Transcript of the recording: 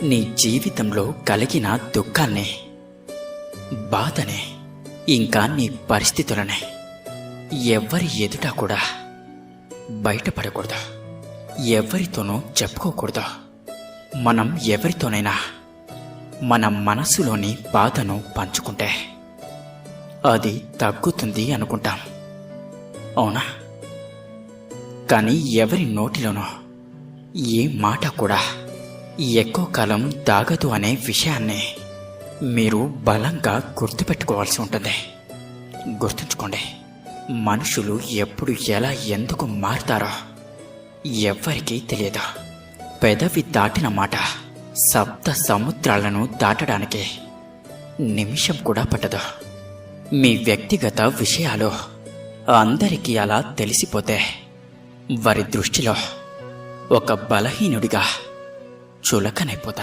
నీ జీవితంలో కలిగిన దుఃఖాన్ని, బాధని, ఇంకా నీ పరిస్థితులని ఎవ్వరి ఎదుట కూడా బయటపడకూడదు. ఎవరితోనూ చెప్పుకోకూడదు. మనం ఎవరితోనైనా మన మనసులోని బాధను పంచుకుంటే అది తగ్గుతుంది అనుకుంటాం, అవునా? కానీ ఎవరి నోటిలోనూ ఏ మాట కూడా ఎక్కువ కాలం దాగదు అనే విషయాన్ని మీరు బలంగా గుర్తుపెట్టుకోవాల్సి ఉంటుంది. గుర్తుంచుకోండి, మనుషులు ఎప్పుడు ఎలా ఎందుకు మారుతారో ఎవ్వరికీ తెలియదు. పెదవి దాటిన మాట సప్త సముద్రాలను దాటడానికి నిమిషం కూడా పట్టదు. మీ వ్యక్తిగత విషయాలు అందరికీ అలా తెలిసిపోతే వారి దృష్టిలో ఒక బలహీనుడిగా చులకనైపోతారు.